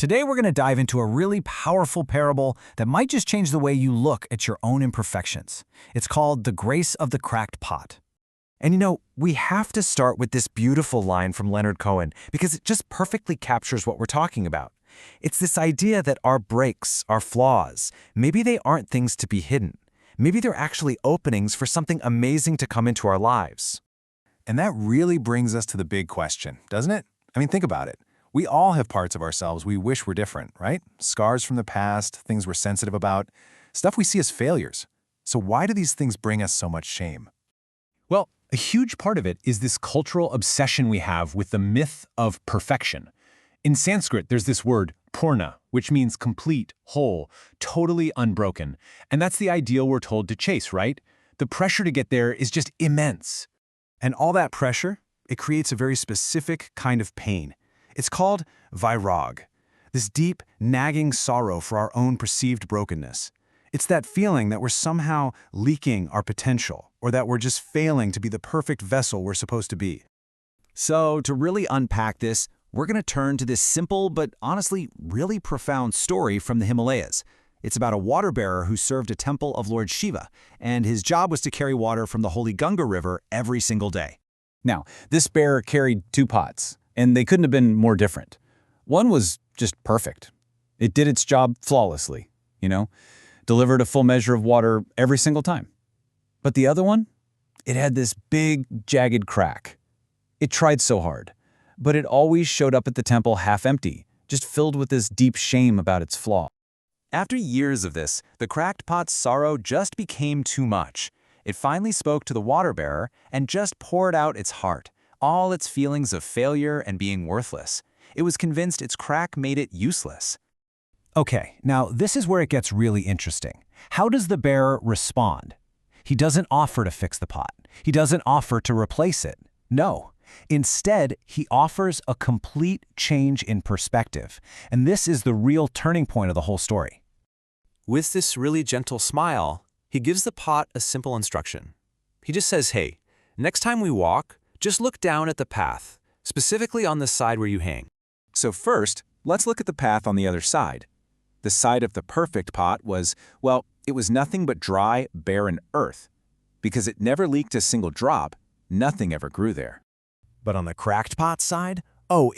Today we're going to dive into a really powerful parable that might just change the way you look at your own imperfections. It's called The Grace of the Cracked Pot. And we have to start with this beautiful line from Leonard Cohen because it just perfectly captures what we're talking about. It's this idea that our breaks, our flaws, maybe they aren't things to be hidden. Maybe they're actually openings for something amazing to come into our lives. And that really brings us to the big question, doesn't it? I mean, think about it. We all have parts of ourselves we wish were different, right? Scars from the past, things we're sensitive about, stuff we see as failures. So why do these things bring us so much shame? Well, a huge part of it is this cultural obsession we have with the myth of perfection. In Sanskrit, there's this word, purna, which means complete, whole, totally unbroken. And that's the ideal we're told to chase, right? The pressure to get there is just immense. And all that pressure, it creates a very specific kind of pain. It's called vairag, this deep, nagging sorrow for our own perceived brokenness. It's that feeling that we're somehow leaking our potential, or that we're just failing to be the perfect vessel we're supposed to be. So to really unpack this, we're going to turn to this simple but honestly really profound story from the Himalayas. It's about a water bearer who served a temple of Lord Shiva, and his job was to carry water from the holy Ganga River every single day. Now, this bearer carried 2 pots, and they couldn't have been more different. One was just perfect. It did its job flawlessly, delivered a full measure of water every single time. But the other one, it had this big, jagged crack. It tried so hard, but it always showed up at the temple half empty, just filled with this deep shame about its flaw. After years of this, the cracked pot's sorrow just became too much. It finally spoke to the water bearer and just poured out its heart, all its feelings of failure and being worthless. It was convinced its crack made it useless. Okay, now this is where it gets really interesting. How does the bearer respond? He doesn't offer to fix the pot. He doesn't offer to replace it. No. Instead, he offers a complete change in perspective. And this is the real turning point of the whole story. With this really gentle smile, he gives the pot a simple instruction. He just says, hey, next time we walk, just look down at the path, specifically on the side where you hang. So first, let's look at the path on the other side. The side of the perfect pot was, well, it was nothing but dry, barren earth. Because it never leaked a single drop, nothing ever grew there. But on the cracked pot side,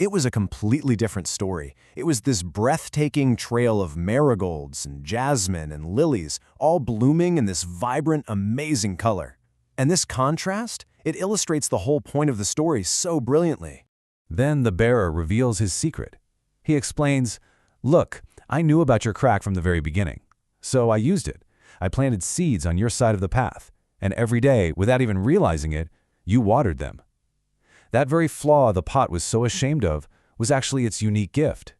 it was a completely different story. It was this breathtaking trail of marigolds and jasmine and lilies, all blooming in this vibrant, amazing color. And this contrast, it illustrates the whole point of the story so brilliantly. Then the bearer reveals his secret. He explains, "Look, I knew about your crack from the very beginning. So I used it. I planted seeds on your side of the path, and every day, without even realizing it, you watered them. That very flaw the pot was so ashamed of was actually its unique gift.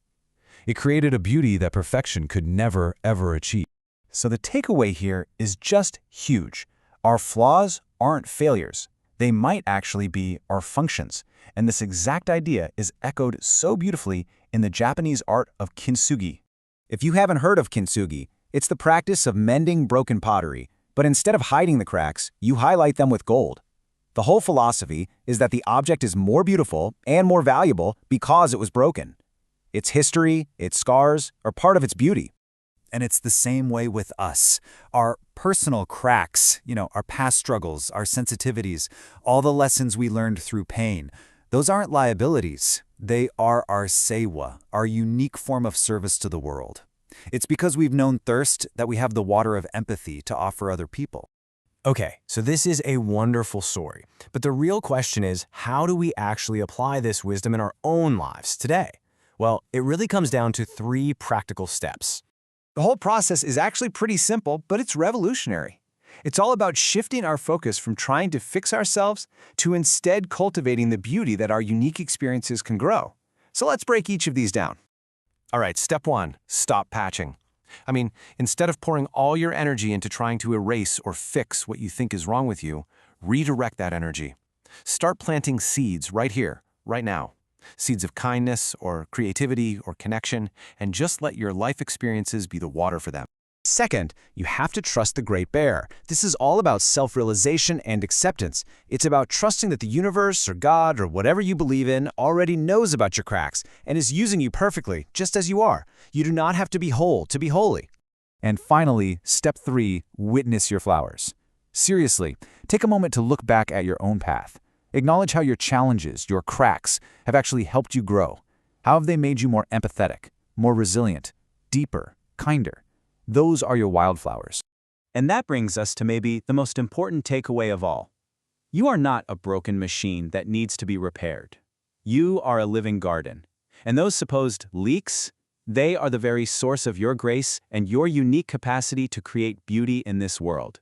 It created a beauty that perfection could never, ever achieve." So the takeaway here is just huge. Our flaws aren't failures. They might actually be our functions. And this exact idea is echoed so beautifully in the Japanese art of kintsugi. If you haven't heard of kintsugi, it's the practice of mending broken pottery, but instead of hiding the cracks, you highlight them with gold. The whole philosophy is that the object is more beautiful and more valuable because it was broken. Its history, its scars, are part of its beauty. And it's the same way with us. Our personal cracks, our past struggles, our sensitivities, all the lessons we learned through pain, those aren't liabilities. They are our sewa, our unique form of service to the world. It's because we've known thirst that we have the water of empathy to offer other people. Okay, so this is a wonderful story. But the real question is, how do we actually apply this wisdom in our own lives today? Well, it really comes down to 3 practical steps. The whole process is actually pretty simple, but it's revolutionary. It's all about shifting our focus from trying to fix ourselves to instead cultivating the beauty that our unique experiences can grow. So let's break each of these down. All right, step 1, stop patching. Instead of pouring all your energy into trying to erase or fix what you think is wrong with you, redirect that energy. Start planting seeds right here, right now. Seeds of kindness or creativity or connection, and just let your life experiences be the water for them. Second, you have to trust the Great Bear. This is all about self-realization and acceptance. It's about trusting that the universe or God or whatever you believe in already knows about your cracks and is using you perfectly, just as you are. You do not have to be whole to be holy. And finally, step 3, witness your flowers. Seriously, take a moment to look back at your own path. Acknowledge how your challenges, your cracks, have actually helped you grow. How have they made you more empathetic, more resilient, deeper, kinder? Those are your wildflowers. And that brings us to maybe the most important takeaway of all. You are not a broken machine that needs to be repaired. You are a living garden. And those supposed leaks, they are the very source of your grace and your unique capacity to create beauty in this world.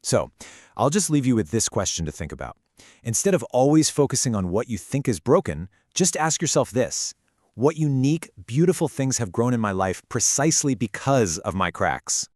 So, I'll just leave you with this question to think about. Instead of always focusing on what you think is broken, just ask yourself this: what unique, beautiful things have grown in my life precisely because of my cracks?